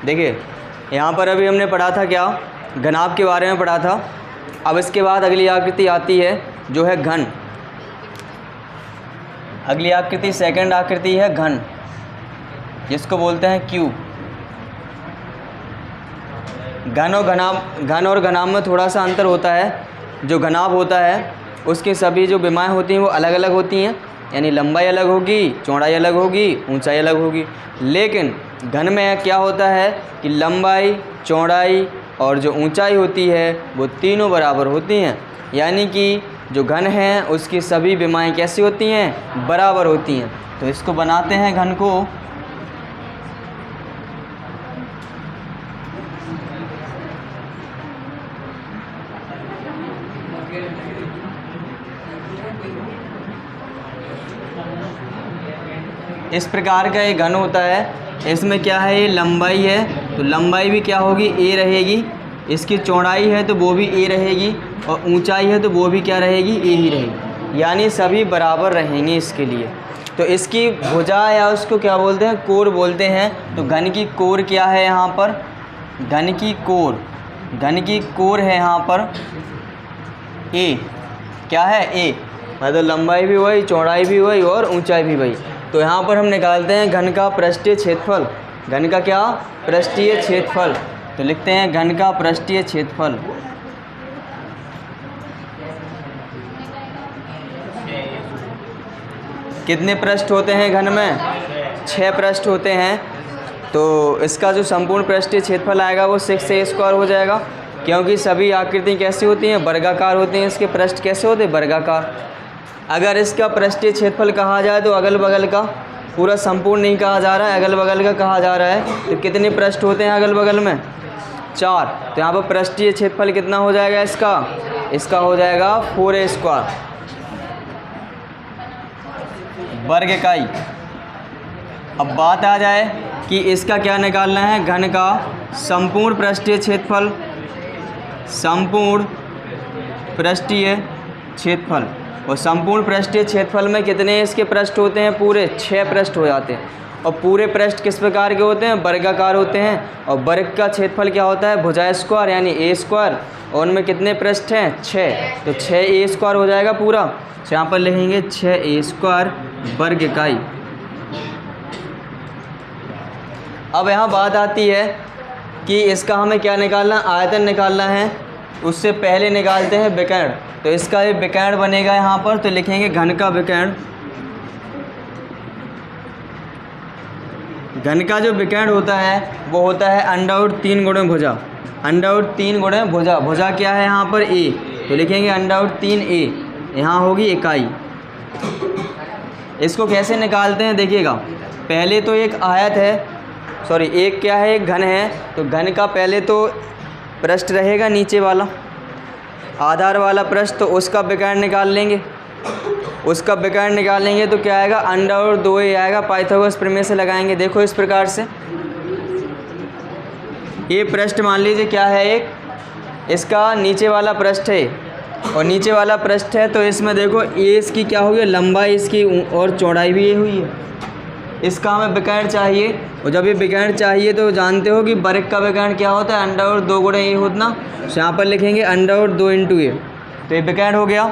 देखिए यहाँ पर अभी हमने पढ़ा था क्या, घनाभ के बारे में पढ़ा था। अब इसके बाद अगली आकृति आती है जो है घन। अगली आकृति सेकंड आकृति है घन, जिसको बोलते हैं क्यूब। घन और घनाभ में थोड़ा सा अंतर होता है। जो घनाभ होता है उसकी सभी जो विमाएँ होती हैं वो अलग अलग होती हैं, यानी लंबाई अलग होगी, चौड़ाई अलग होगी, ऊंचाई अलग होगी। लेकिन घन में क्या होता है कि लंबाई, चौड़ाई और जो ऊंचाई होती है वो तीनों बराबर होती हैं, यानी कि जो घन है उसकी सभी विमाएँ कैसी होती हैं, बराबर होती हैं। तो इसको बनाते हैं घन को। इस प्रकार का एक घन होता है। इसमें क्या है, ये लंबाई है तो लंबाई भी क्या होगी, ए रहेगी। इसकी चौड़ाई है तो वो भी ए रहेगी, और ऊंचाई है तो वो भी क्या रहेगी, ए ही रहेगी, यानी सभी बराबर रहेंगे इसके लिए। तो इसकी भुजा या उसको क्या बोलते हैं, कोर बोलते हैं। तो घन की कोर क्या है यहाँ पर, घन की कोर है यहाँ पर ए। क्या है, ए, मतलब लंबाई भी वही, चौड़ाई भी वही और ऊंचाई भी वही। तो यहाँ पर हम निकालते हैं घन का पृष्ठीय क्षेत्रफल। घन का क्या, पृष्ठीय क्षेत्रफल। तो लिखते हैं घन का पृष्ठीय क्षेत्रफल। कितने पृष्ठ होते हैं घन में, 6 पृष्ठ होते हैं। तो इसका जो संपूर्ण पृष्ठीय क्षेत्रफल आएगा वो 6a² हो जाएगा, क्योंकि सभी आकृति कैसी होती हैं, वर्गाकार होती हैं। इसके पृष्ठ कैसे होते हैं, वर्गाकार। अगर इसका पृष्ठीय क्षेत्रफल कहा जाए तो अगल बगल का, पूरा संपूर्ण नहीं कहा जा रहा है, अगल बगल का कहा जा रहा है। तो कितने पृष्ठ होते हैं अगल बगल में, 4। तो यहाँ पर पृष्ठीय क्षेत्रफल कितना हो जाएगा इसका हो जाएगा 4a² वर्ग इकाई। अब बात आ जाए कि इसका क्या निकालना है, घन का संपूर्ण पृष्ठीय क्षेत्रफल। संपूर्ण पृष्ठीय क्षेत्रफल, और संपूर्ण पृष्ठीय क्षेत्रफल में कितने इसके पृष्ठ होते हैं, पूरे 6 पृष्ठ हो जाते हैं। और पूरे पृष्ठ किस प्रकार के होते हैं, वर्गाकार होते हैं। और वर्ग का क्षेत्रफल क्या होता है, भुजा² यानी a²। और उनमें कितने पृष्ठ हैं, 6। तो 6a² हो जाएगा पूरा। तो यहाँ पर लिखेंगे 6a² वर्ग इकाई। अब यहाँ बात आती है कि इसका हमें क्या निकालना, आयतन निकालना है। उससे पहले निकालते हैं विकर्ण। तो इसका ये विकर्ण बनेगा यहाँ पर, तो लिखेंगे घन का विकर्ण। घन का जो विकर्ण होता है वो होता है √3 गुणे भुजा। √3 गुणे भुजा। भुजा क्या है यहाँ पर, ए। तो लिखेंगे √3a, यहाँ होगी इकाई। इसको कैसे निकालते हैं देखिएगा। पहले तो एक आयत है, सॉरी एक क्या है, एक घन है। तो घन का पहले तो पृष्ठ रहेगा नीचे वाला, आधार वाला पृष्ठ। तो उसका विकर्ण निकाल लेंगे। उसका विकर्ण निकालेंगे तो क्या आएगा, √2a आएगा। पाइथागोरस प्रमेय से लगाएंगे। देखो इस प्रकार से, ये पृष्ठ मान लीजिए क्या है, एक इसका नीचे वाला पृष्ठ है, और नीचे वाला पृष्ठ है। तो इसमें देखो ये इसकी क्या हुई है, लंबाई इसकी और चौड़ाई भी ये हुई है। इसका हमें विकर्ण चाहिए, और जब ये विकर्ण चाहिए तो जानते हो कि वर्ग का विकर्ण क्या होता है, √2 गुणे a होता। तो यहाँ पर लिखेंगे √2 × a। तो ये विकर्ण हो गया।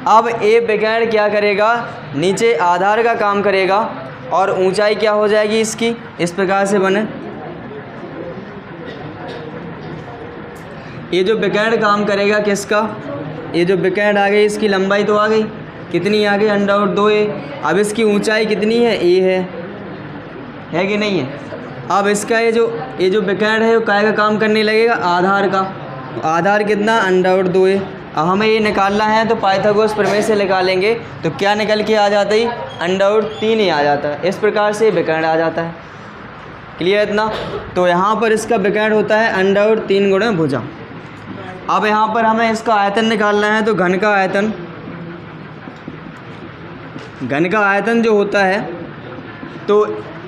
अब ये विकर्ण क्या करेगा, नीचे आधार का काम करेगा, और ऊंचाई क्या हो जाएगी इसकी, इस प्रकार से बने। ये जो विकर्ण काम करेगा किसका, ये जो विकर्ण आ गई, इसकी लंबाई तो आ गई, कितनी आ गई, √2a। अब इसकी ऊंचाई कितनी है, a है कि नहीं है। अब इसका ये जो विकर्ण है वो काय का काम करने लगेगा, आधार का। आधार कितना, √2a। अब हमें ये निकालना है तो पाइथागोरस प्रमेय से निकालेंगे। तो क्या निकल के आ जाता है, √3a आ जाता है। इस प्रकार से विकर्ण आ जाता है। क्लियर इतना। तो यहाँ पर इसका विकर्ण होता है √3 गुणे भुजा। अब यहाँ पर हमें इसका आयतन निकालना है। तो घन का आयतन जो होता है, तो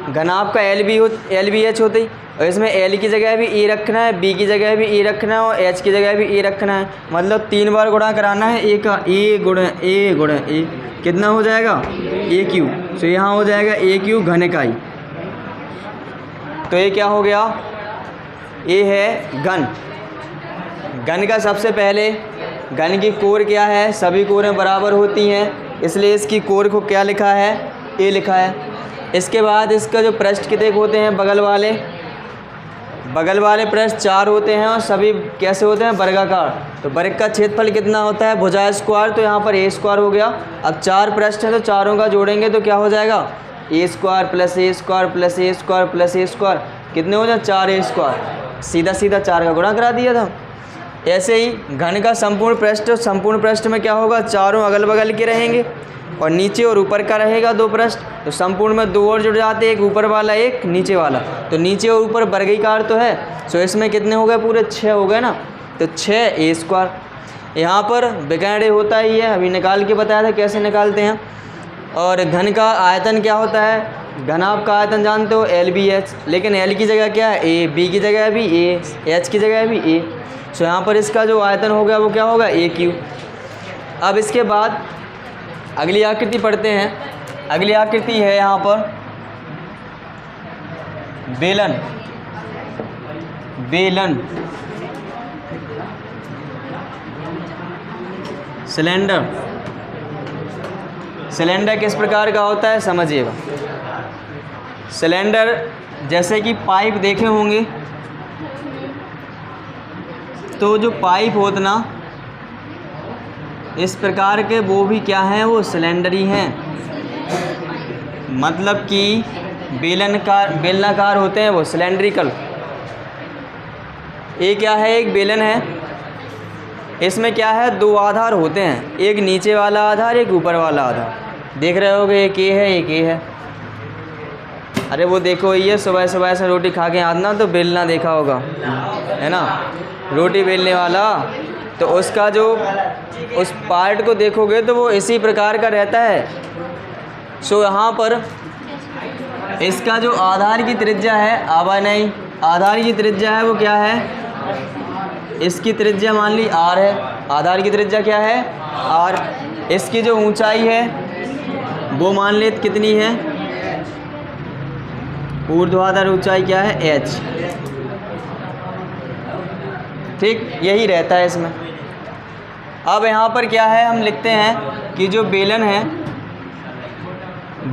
घनाभ का LBH होती है, और इसमें L की जगह भी E रखना है, B की जगह भी E रखना है, और H की जगह भी E रखना है। मतलब 3 बार गुणा कराना है A का, A गुणे A कितना हो जाएगा, AQ। तो यहाँ हो जाएगा AQ घन इकाई। तो ये क्या हो गया, ए है घन। घन का सबसे पहले घन की कोर क्या है, सभी कोरें बराबर होती हैं, इसलिए इसकी कोर को क्या लिखा है, ए लिखा है। इसके बाद इसका जो पृष्ठ कितने होते हैं, बगल वाले पृष्ठ 4 होते हैं और सभी कैसे होते हैं, वर्गाकार। तो वर्ग का क्षेत्रफल कितना होता है, भुजा स्क्वायर, तो यहाँ पर ए स्क्वायर हो गया। अब 4 पृष्ठ हैं तो चारों का जोड़ेंगे तो क्या हो जाएगा, ए स्क्वायर प्लस ए स्क्वायर प्लस ए स्क्वायर प्लस ए स्क्वायर, कितने हो जाए 4 ए स्क्वायर, सीधा 4 का गुणा करा दिया था। ऐसे ही घन का संपूर्ण पृष्ठ में क्या होगा, चारों अगल बगल के रहेंगे और नीचे और ऊपर का रहेगा 2 पृष्ठ। तो संपूर्ण में 2 और जुड़ जाते हैं, एक ऊपर वाला एक नीचे वाला, तो नीचे और ऊपर वर्गाकार तो है, सो इसमें कितने हो गए, पूरे 6 हो गए ना, तो 6 ए स्क्वायर। यहाँ पर विकर्ण होता ही है, अभी निकाल के बताया था कैसे निकालते हैं। और घन का आयतन क्या होता है, घनाभ का आयतन जानते हो, एल बी एच, लेकिन एल की जगह क्या है, ए, बी की जगह भी ए, एच की जगह भी ए, सो यहाँ पर इसका जो आयतन हो गया वो क्या होगा, ए क्यू। अब इसके बाद अगली आकृति पढ़ते हैं। अगली आकृति है यहाँ पर बेलन, सिलेंडर किस प्रकार का होता है समझिएगा। सिलेंडर जैसे कि पाइप देखे होंगे, तो जो पाइप होता ना इस प्रकार के, वो भी क्या हैं, वो सिलेंडर ही हैं। मतलब कि बेलनाकार होते हैं वो, सिलेंड्रिकल। ये क्या है, एक बेलन है, इसमें क्या है, 2 आधार होते हैं, एक नीचे वाला आधार, एक ऊपर वाला आधार। देख रहे होगे, एक ये है, एक ये है। अरे वो देखो, ये सुबह से रोटी खा के आना तो बेलना देखा होगा, है ना, रोटी बेलने वाला, तो उसका जो उस पार्ट को देखोगे तो वो इसी प्रकार का रहता है। सो यहाँ पर इसका जो आधार की त्रिज्या है, आधार की त्रिज्या है वो क्या है, इसकी त्रिज्या मान ली r है, आधार की त्रिज्या क्या है, r। इसकी जो ऊंचाई है वो मान ले कितनी है, ऊर्ध्वाधर ऊंचाई क्या है, h। ठीक, यही रहता है इसमें। अब यहाँ पर क्या है, हम लिखते हैं कि जो बेलन है,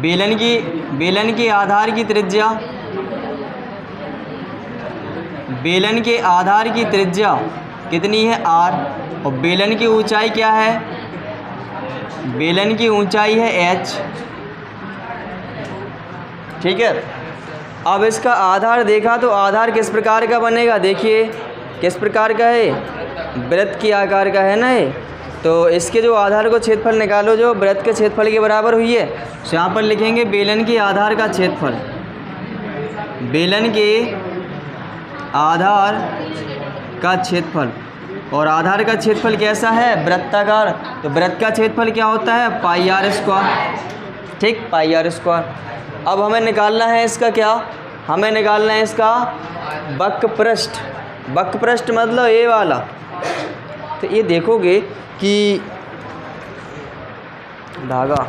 बेलन की आधार की त्रिज्या, बेलन के आधार की त्रिज्या कितनी है, r, और बेलन की ऊंचाई क्या है, बेलन की ऊंचाई है h। ठीक है। अब इसका आधार देखा तो आधार किस प्रकार का बनेगा, देखिए किस प्रकार का है, वृत्त की आकार का है ना ये। तो इसके जो आधार को क्षेत्रफल निकालो जो वृत्त के क्षेत्रफल के बराबर हुई है, तो यहाँ पर लिखेंगे बेलन के आधार का क्षेत्रफल, बेलन के आधार का क्षेत्रफल। और आधार का क्षेत्रफल कैसा है, वृत्ताकार, तो वृत्त का क्षेत्रफल क्या होता है, पाई आर स्क्वायर। ठीक, पाई आर स्क्वायर। अब हमें निकालना है इसका क्या, हमें निकालना है इसका वक्रपृष्ठ। वक्रपृष्ठ मतलब ये वाला। तो ये देखोगे कि धागा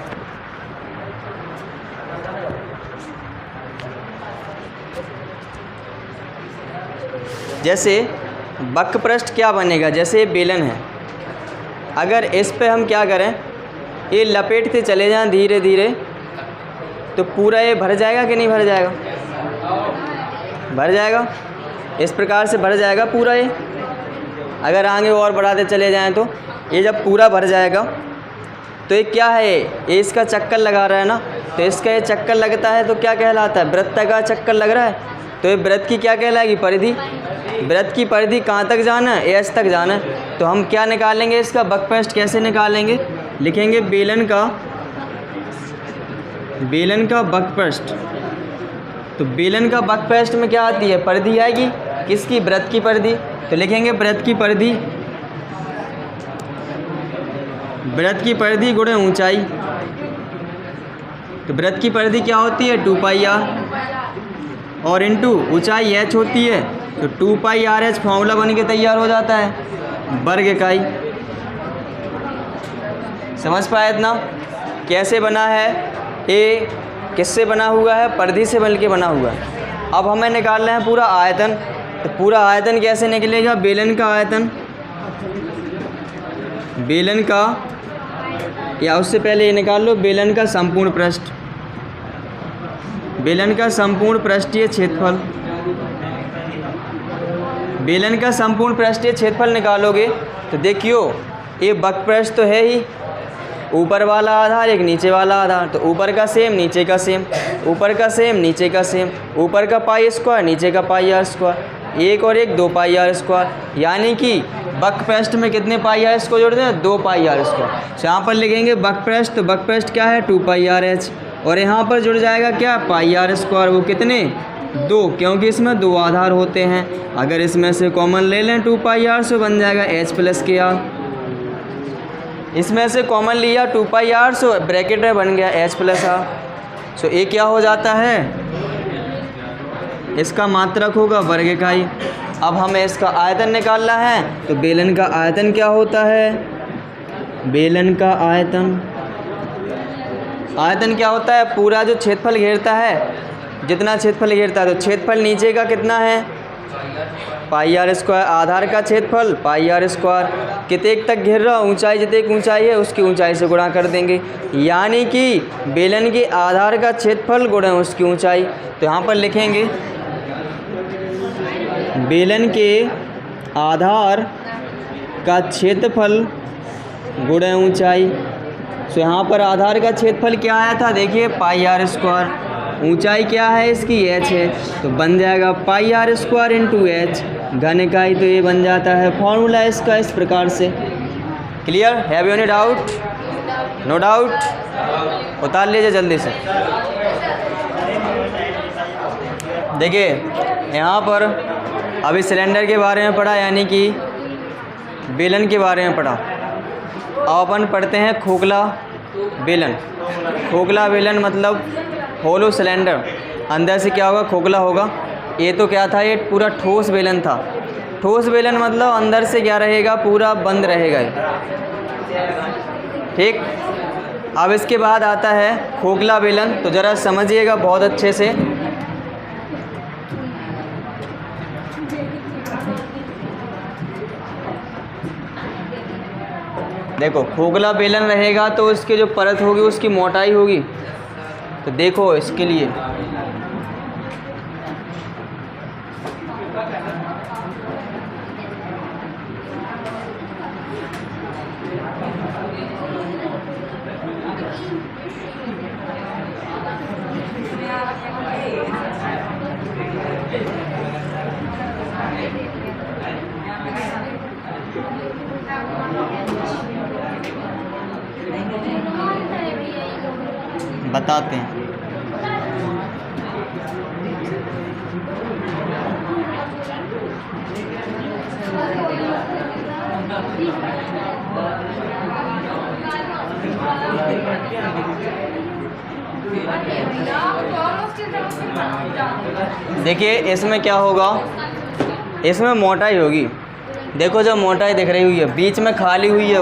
जैसे वक्रपृष्ठ क्या बनेगा, जैसे ये बेलन है, अगर इस पे हम क्या करें, ये लपेटते चले जाएं धीरे धीरे, तो पूरा ये भर जाएगा कि नहीं भर जाएगा, भर जाएगा, इस प्रकार से भर जाएगा पूरा ये। अगर आगे और बढ़ाते चले जाएं तो ये जब पूरा भर जाएगा तो ये क्या है, ये इसका चक्कर लगा रहा है ना, तो इसका ये चक्कर लगता है तो क्या कहलाता है, वृत्त का चक्कर लग रहा है, तो ये वृत्त की क्या कहलाएगी, परिधि। वृत्त की परिधि कहाँ तक जाना है, एच तक जाना है। तो हम क्या निकालेंगे इसका वक्रपृष्ठ, कैसे निकालेंगे, लिखेंगे बेलन का वक्रपृष्ठ। तो बेलन का वक्रपृष्ठ में क्या आती है, परिधि आएगी, किसकी, वृत्त की परिधि। तो लिखेंगे वृत्त की परिधि, वृत्त की परिधि गुणे ऊंचाई। तो वृत्त की परिधि क्या होती है, 2 पाई आर, और इंटू ऊंचाई h होती है, तो 2 पाई आर एच फॉर्मूला बन के तैयार हो जाता है, वर्ग इकाई। समझ पाए इतना, कैसे बना है, ये किससे बना हुआ है, परिधि से बन के बना हुआ है। अब हमें निकालना है पूरा आयतन। तो पूरा आयतन कैसे निकलेगा? बेलन का आयतन, बेलन का, या उससे पहले ये निकाल लो बेलन का संपूर्ण पृष्ठ, बेलन का संपूर्ण पृष्ठीय क्षेत्रफल। बेलन का संपूर्ण पृष्ठीय क्षेत्रफल निकालोगे तो देखियो ये वक्रपृष्ठ तो है ही, ऊपर वाला आधार एक नीचे वाला आधार, तो ऊपर का सेम नीचे का सेम, ऊपर का सेम नीचे का सेम, ऊपर का पाई स्क्वायर नीचे का पाई आर स्क्वायर, एक और एक 2 पाई आर स्क्वायर, यानी कि वक्रपृष्ठ में कितने पाई आर इसको जोड़ दें? 2 पाई आर स्क्वायर। तो यहाँ पर लिखेंगे वक्रपृष्ठ, तो वक्रपृष्ठ क्या है? 2 पाई आर एच, और यहाँ पर जुड़ जाएगा क्या? पाई आर स्क्वायर। वो कितने? 2, क्योंकि इसमें 2 आधार होते हैं। अगर इसमें से कॉमन ले लें 2 पाई आर, सो बन जाएगा एच प्लस के आर। इसमें से कॉमन लिया 2 पाई आर, सो ब्रैकेट में बन गया एच प्लस आर। सो ये क्या हो जाता है? इसका मात्रक होगा वर्ग इकाई। अब हमें इसका आयतन निकालना है, तो बेलन का आयतन क्या होता है? बेलन का आयतन, आयतन क्या होता है? पूरा जो क्षेत्रफल घेरता है, जितना क्षेत्रफल घेरता है, तो क्षेत्रफल नीचे का कितना है? पाई आर स्क्वायर, आधार का क्षेत्रफल पाई आर स्क्वायर, कितने तक घेर रहा? ऊंचाई, जितनी ऊंचाई है उसकी ऊंचाई से गुणा कर देंगे, यानी कि बेलन के आधार का क्षेत्रफल गुणा उसकी ऊंचाई। तो यहाँ पर लिखेंगे बेलन के आधार का क्षेत्रफल गुणा ऊंचाई। तो यहाँ पर आधार का क्षेत्रफल क्या आया था? देखिए पाई आर स्क्वायर, ऊंचाई क्या है इसकी? एच है, तो बन जाएगा पाई आर स्क्वायर इंटू एच घन इकाई। तो ये बन जाता है फॉर्मूला इसका इस प्रकार से। Clear? Have you any doubt? No doubt? उतार लीजिए जल्दी से। देखिए यहाँ पर अभी सिलेंडर के बारे में पढ़ा, यानी कि बेलन के बारे में पढ़ा। अब अपन पढ़ते हैं खोखला बेलन। खोखला बेलन मतलब होलो सिलेंडर, अंदर से क्या होगा? खोखला होगा। ये तो क्या था? ये पूरा ठोस बेलन था। ठोस बेलन मतलब अंदर से क्या रहेगा? पूरा बंद रहेगा। ठीक। अब इसके बाद आता है खोखला बेलन, तो ज़रा समझिएगा बहुत अच्छे से। देखो खोखला बेलन रहेगा तो उसकी जो परत होगी उसकी मोटाई होगी, तो देखो इसके लिए बताते हैं। देखिए इसमें क्या होगा? इसमें मोटाई होगी। देखो जब मोटाई दिख रही हुई है, बीच में खाली हुई है,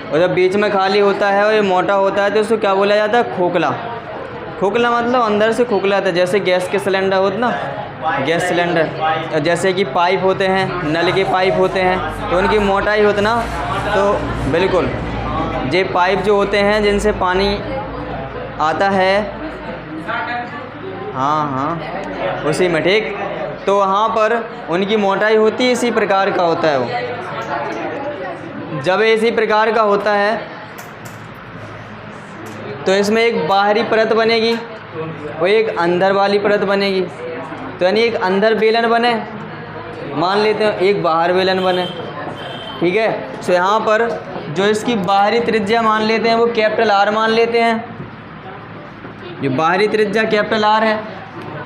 और जब बीच में खाली होता है और ये मोटा होता है तो उसको क्या बोला जाता है? खोखला। खोखला मतलब अंदर से खोखला था। जैसे गैस के सिलेंडर होते ना, गैस सिलेंडर, जैसे कि पाइप होते हैं, नल के पाइप होते हैं, तो उनकी मोटाई होती ना, तो बिल्कुल ये पाइप जो होते हैं जिनसे पानी आता है, हाँ उसी में। ठीक। तो वहाँ पर उनकी मोटाई होती है, इसी प्रकार का होता है वो। जब इसी प्रकार का होता है तो इसमें एक बाहरी परत बनेगी और एक अंदर वाली परत बनेगी। तो यानी एक अंदर बेलन बने, मान लेते हैं एक बाहर बेलन बने। ठीक है। तो यहाँ पर जो इसकी बाहरी त्रिज्या मान लेते हैं वो कैपिटल आर मान लेते हैं। जो बाहरी त्रिज्या कैपिटल आर है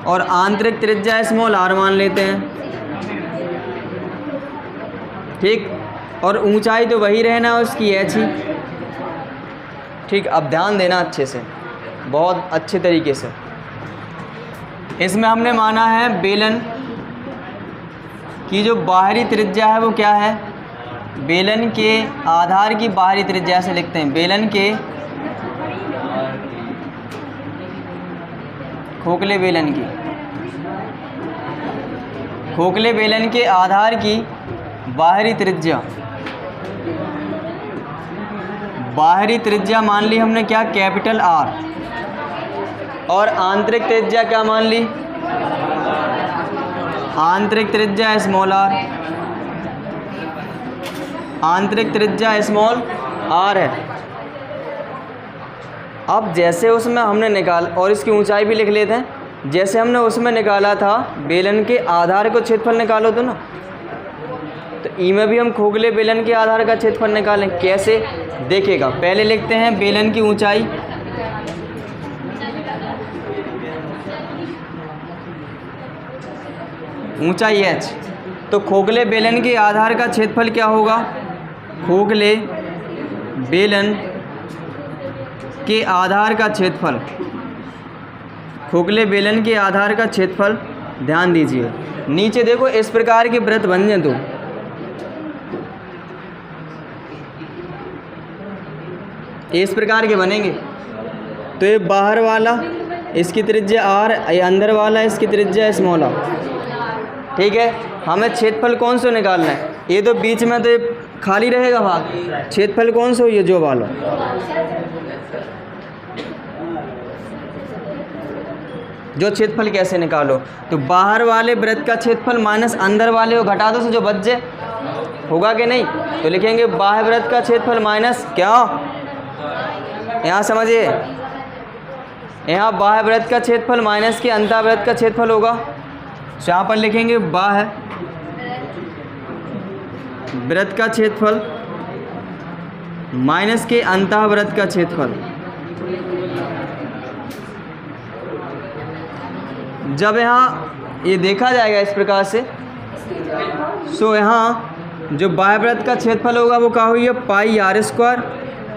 और आंतरिक त्रिज्या स्मॉल आर मान लेते हैं। ठीक। और ऊंचाई तो वही रहना उसकी एच ही। ठीक। अब ध्यान देना अच्छे से, बहुत अच्छे तरीके से। इसमें हमने माना है बेलन की जो बाहरी त्रिज्या है वो क्या है? बेलन के आधार की बाहरी त्रिज्या से लिखते हैं। बेलन के खोखले बेलन की, खोखले बेलन के आधार की बाहरी त्रिज्या, बाहरी त्रिज्या मान ली हमने क्या, कैपिटल आर, और आंतरिक त्रिज्या क्या मान ली, आंतरिक त्रिज्या स्मॉल आर, आंतरिक त्रिज्या स्मॉल आर है। अब जैसे उसमें हमने निकाल, और इसकी ऊंचाई भी लिख लेते हैं, जैसे हमने उसमें निकाला था बेलन के आधार को क्षेत्रफल निकालो तो ना, तो ई में भी हम खोखले बेलन के आधार का क्षेत्रफल निकालें। कैसे देखेगा, पहले लिखते हैं बेलन की ऊंचाई, ऊंचाई h, तो खोखले बेलन के आधार का क्षेत्रफल क्या होगा, खोखले बेलन के आधार का क्षेत्रफल, खोखले बेलन के आधार का क्षेत्रफल, ध्यान दीजिए नीचे देखो इस प्रकार के वृत्त बन जाए तो इस प्रकार के बनेंगे, तो ये बाहर वाला इसकी त्रिज्या आर, ये अंदर वाला इसकी त्रिज्या स्मॉल आर, ठीक है। हमें क्षेत्रफल कौन सा निकालना है, ये तो बीच में तो ये खाली रहेगा भाग, क्षेत्रफल कौन सा, ये जो वाला, जो क्षेत्रफल कैसे निकालो, तो बाहर वाले वृत्त का क्षेत्रफल माइनस अंदर वाले को घटा दो, से जो बच जाए, होगा कि नहीं, तो लिखेंगे बाह्य वृत्त का क्षेत्रफल माइनस क्या, यहाँ समझिए, यहाँ बाह्य वृत्त का क्षेत्रफल माइनस के अंतःवृत्त का क्षेत्रफल होगा, तो यहाँ पर लिखेंगे बाह्य वृत्त का क्षेत्रफल माइनस के अंतःवृत्त का क्षेत्रफल। जब यहाँ ये देखा जाएगा इस प्रकार से, सो यहाँ जो बाह्य वृत्त का क्षेत्रफल होगा वो क्या होगी, pi r square,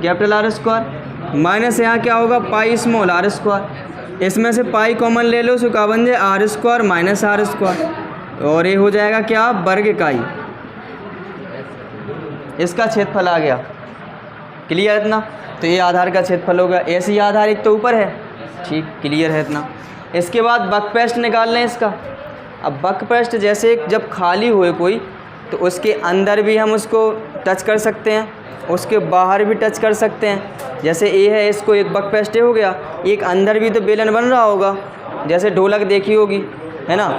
capital r square, minus यहाँ क्या होगा, पाई स्मॉल आर स्क्वायर, इसमें से पाई कॉमन ले लो, सो क्या बन जाए, R square minus R square, और ये हो जाएगा क्या, वर्ग इकाई, इसका क्षेत्रफल आ गया। क्लियर है इतना, तो ये आधार का क्षेत्रफल होगा। ऐसे ही आधार एक तो ऊपर है, ठीक, क्लियर है इतना। इसके बाद बकपृष्ठ निकाल लें इसका। अब बकपृष्ठ जैसे जब खाली हुए कोई, तो उसके अंदर भी हम उसको टच कर सकते हैं, उसके बाहर भी टच कर सकते हैं। जैसे ए है, इसको एक बकपृष्ठ हो गया, एक अंदर भी तो बेलन बन रहा होगा, जैसे ढोलक देखी होगी, है ना,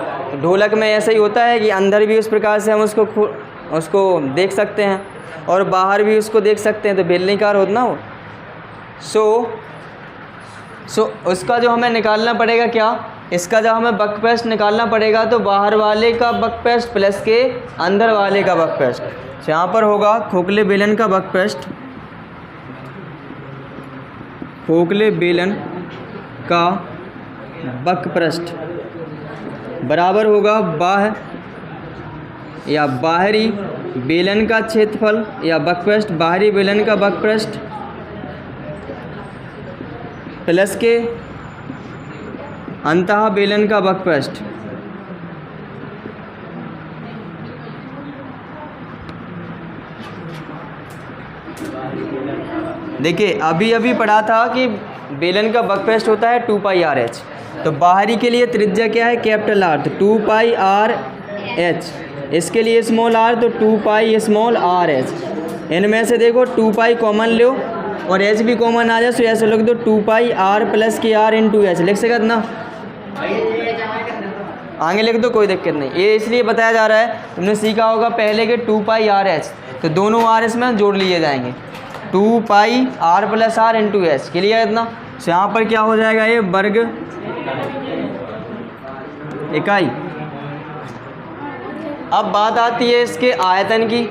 ढोलक में ऐसा ही होता है कि अंदर भी उस प्रकार से हम उसको देख सकते हैं और बाहर भी उसको देख सकते हैं, तो बेलनीकार होता ना हो। सो उसका जो हमें निकालना पड़ेगा क्या, इसका जब हमें बकपृष्ठ निकालना पड़ेगा, तो बाहर वाले का बकपृष्ठ प्लस के अंदर वाले का बकपृष्ठ। तो यहाँ पर होगा खोखले बेलन का बकपृष्ठ, खोखले बेलन का बकपृष्ठ बराबर होगा बाह्य या बाहरी बेलन का क्षेत्रफल या बकपृष्ठ, बाहरी बेलन का बकपृष्ठ प्लस के अंतः बेलन का बकपृष्ठ। देखिए अभी पढ़ा था कि बेलन का बकपृष्ठ होता है 2 पाई आर एच, तो बाहरी के लिए त्रिज्या क्या है, कैपिटल आर, तो 2 पाई आर एच, इसके लिए स्मॉल आर, तो 2 पाई स्मॉल आर एच। इनमें से देखो 2 पाई कॉमन लो और एच भी कॉमन आ जाए, तो ऐसे लिख दो 2 पाई आर प्लस के आर इंटू एच, लिख सकते ना, आगे लिख दो, कोई दिक्कत नहीं। ये इसलिए बताया जा रहा है, तुमने सीखा होगा पहले के 2 पाई आर एच, तो दोनों आर इसमें जोड़ लिए जाएंगे, 2 pi r plus r into h, clear है इतना। तो यहाँ पर क्या हो जाएगा, ये वर्ग इकाई। अब बात आती है इसके आयतन की,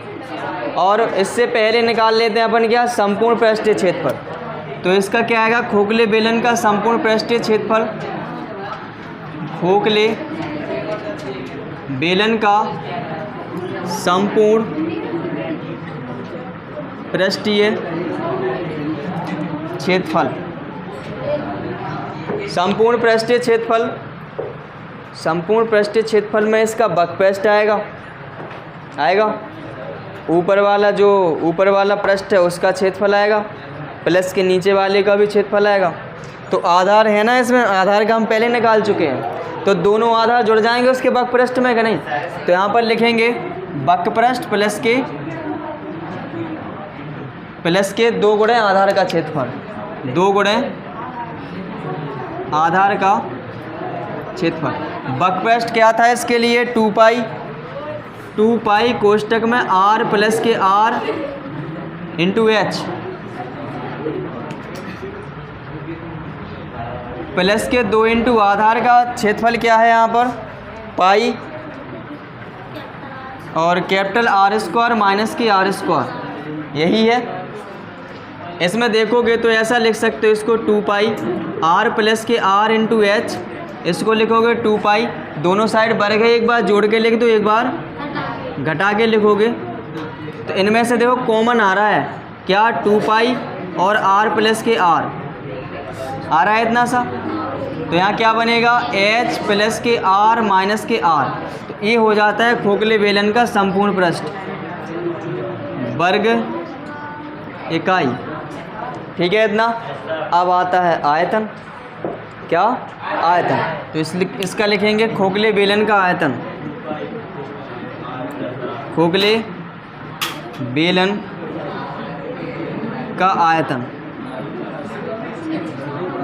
और इससे पहले निकाल लेते हैं अपन क्या, संपूर्ण पृष्ठीय क्षेत्रफल। तो इसका क्या आएगा, खोखले बेलन का संपूर्ण पृष्ठीय क्षेत्रफल, खोखले बेलन का संपूर्ण पृष्ठीय क्षेत्रफल, संपूर्ण पृष्ठीय क्षेत्रफल, संपूर्ण पृष्ठीय क्षेत्रफल में इसका बकपृष्ठ आएगा, ऊपर वाला पृष्ठ है उसका क्षेत्रफल आएगा, प्लस के नीचे वाले का भी क्षेत्रफल आएगा। तो आधार है ना, इसमें आधार का हम पहले निकाल चुके हैं, तो दोनों आधार जुड़ जाएंगे उसके वक्रपृष्ठ में, क्या नहीं? तो यहाँ पर लिखेंगे वक्रपृष्ठ प्लस के 2 गुणे आधार का क्षेत्रफल, 2 गुणे आधार का क्षेत्रफल। वक्रपृष्ठ क्या था इसके लिए? 2 पाई कोष्टक में r प्लस के r इंटू एच प्लस के 2 इंटू आधार का क्षेत्रफल क्या है यहाँ पर? पाई और कैपिटल R स्क्वायर माइनस के R स्क्वायर, यही है। इसमें देखोगे तो ऐसा लिख सकते हो इसको 2 पाई r प्लस के r इंटू एच, इसको लिखोगे 2 पाई, दोनों साइड वर्ग है, एक बार जोड़ के लिख दो, एक बार घटा के लिखोगे। तो इनमें से देखो कॉमन आ रहा है क्या? 2 पाई और r प्लस के r आ रहा है इतना सा। तो यहाँ क्या बनेगा? h प्लस के r माइनस के r। तो ये हो जाता है खोखले बेलन का संपूर्ण पृष्ठ वर्ग इकाई, ठीक है इतना। अब आता है आयतन, क्या? आयतन। तो इसका लिखेंगे खोखले बेलन का आयतन, खोखले बेलन का आयतन,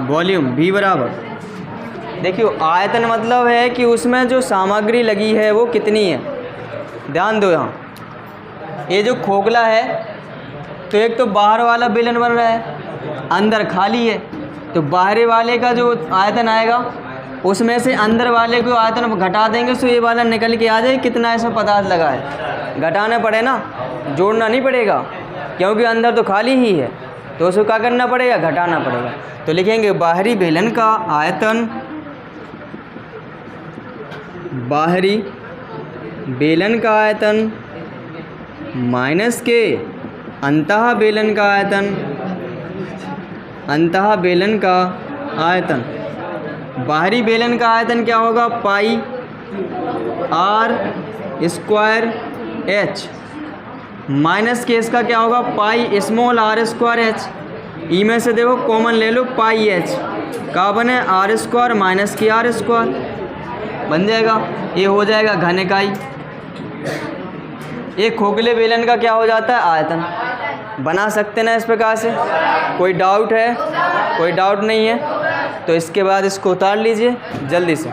वॉल्यूम V बराबर। देखियो आयतन मतलब है कि उसमें जो सामग्री लगी है वो कितनी है। ध्यान दो, यहाँ ये जो खोखला है तो एक तो बाहर वाला बेलन बन रहा है, अंदर खाली है, तो बाहरी वाले का जो आयतन आएगा उसमें से अंदर वाले को आयतन घटा देंगे तो ये वाला निकल के आ जाए कितना ऐसा पदार्थ लगा है। घटाना पड़े ना, जोड़ना नहीं पड़ेगा, क्योंकि अंदर तो खाली ही है, तो उसको क्या करना पड़ेगा? घटाना पड़ेगा। तो लिखेंगे बाहरी बेलन का आयतन, बाहरी बेलन का आयतन माइनस के अंतः बेलन का आयतन, अंतः बेलन का आयतन। बाहरी बेलन का आयतन क्या होगा? पाई r स्क्वायर h माइनस के इसका क्या होगा? Pi small r square h। ई में से देखो कॉमन ले लो, पाई h का बने r स्क्वायर माइनस की r स्क्वायर बन जाएगा। ये हो जाएगा घन इकाई। ये खोखले बेलन का क्या हो जाता है? आयतन। बना सकते ना इस प्रकार से। कोई डाउट है? कोई डाउट नहीं है तो इसके बाद इसको उतार लीजिए जल्दी से।